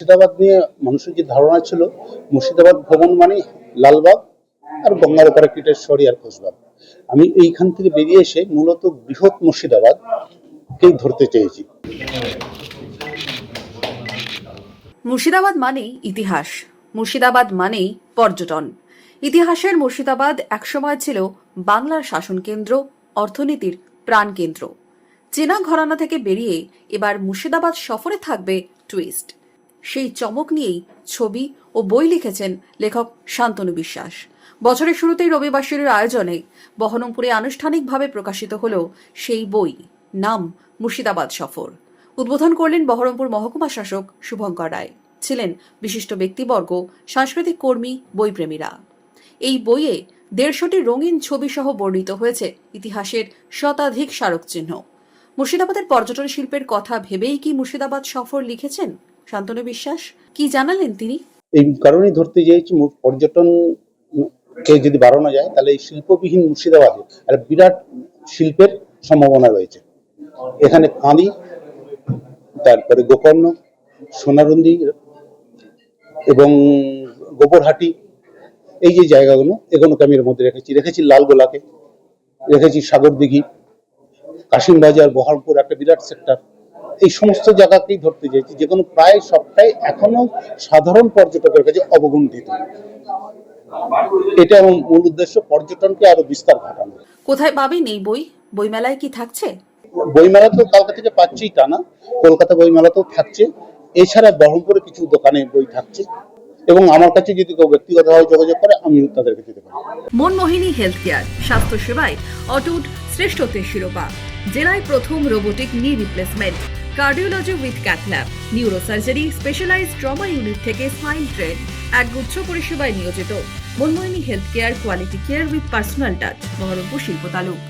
মুর্শিদাবাদ নিয়ে মানুষের যে ধারণা ছিল, মুর্শিদাবাদ ভ্রমণ মানে লালবাগ আর গঙ্গার ওপারে কিটেশ্বরী আর খোশবাগ। আমি এইখান থেকে বেরিয়ে এসে মূলত বৃহৎ মুর্শিদাবাদকেই ধরতে চেয়েছি। মুর্শিদাবাদ মানেই ইতিহাস, মুর্শিদাবাদ মানেই পর্যটন। ইতিহাসের মুর্শিদাবাদ একসময় ছিল বাংলার শাসন কেন্দ্র, অর্থনীতির প্রাণকেন্দ্র। চেনা ঘরানা থেকে বেরিয়ে এবার মুর্শিদাবাদ সফরে থাকবে টুইস্ট। সেই চমক নিয়েই ছবি ও বই লিখেছেন লেখক শান্তনু বিশ্বাস। বছরের শুরুতেই রবিবাসরীর আয়োজনে বহরমপুরে আনুষ্ঠানিকভাবে প্রকাশিত হল সেই বই, নাম মুর্শিদাবাদ সফর। উদ্বোধন করলেন বহরমপুর মহকুমা শাসক শুভঙ্কর রায়। ছিলেন বিশিষ্ট ব্যক্তিবর্গ, সাংস্কৃতিক কর্মী, বইপ্রেমীরা। এই বইয়ে ১৫০টি রঙিন ছবি সহ বর্ণিত হয়েছে ইতিহাসের শতাধিক স্মারকচিহ্ন। মুর্শিদাবাদের পর্যটন শিল্পের কথা ভেবেই কি মুর্শিদাবাদ সফর লিখেছেন শান্তনু বিশ্বাস? কি জানালেন তিনি? এই কারণেই ধরতে চেয়েছি, পর্যটনকে যদি বাড়ানো যায় তাহলে এই শিল্পবিহীন মুর্শিদাবাদে একটা বিরাট শিল্পের সম্ভাবনা রয়েছে। এখানে কাঁদি, তারপরে গোকর্ণ, সোনারুন্দি এবং গোবরহাটি, এই যে জায়গাগুলো, এগুলোকে আমি এর মধ্যে রেখেছি লালগোলাকে, রেখেছি সাগরদিঘি, কাশিমবাজার, বহরমপুর একটা বিরাট সেক্টর। এই সমস্ত জায়গাকেই ধরতে চেয়েছি, যেগুলো প্রায় সবটাই এখনো সাধারণ পর্যটকের কাছে অবগুণ্ঠিত। এটা আমার মূল উদ্দেশ্য, পর্যটনকে আরো বিস্তার ঘটানো। কোথায় পাবেন এই বই? বইমেলায় কি থাকছে? বইমেলা তো কালকা থেকে পাচ্ছি টানা, কলকাতা বইমেলাতেও থাকছে। এছাড়া বহরমপুরে কিছু দোকানে বই থাকছে, এবং আমার কাছে যদি কেউ ব্যক্তিগতভাবে যোগাযোগ করে আমি তাদেরকে দিতে পারি। মনমোহিনী হেলথ কেয়ার, স্বাস্থ্য সেবায় অটুট শ্রেষ্ঠত্বের শিরোপা। জেলায় প্রথম robotic knee replacement, cardiology with cath lab, neurosurgery, specialized trauma unit থেকে স্মাইল ট্রেন, একগুচ্ছ পরিষেবায় নিয়োজিত। Manmohini health care, quality care with personal touch, Baharampur শিল্প তালুক।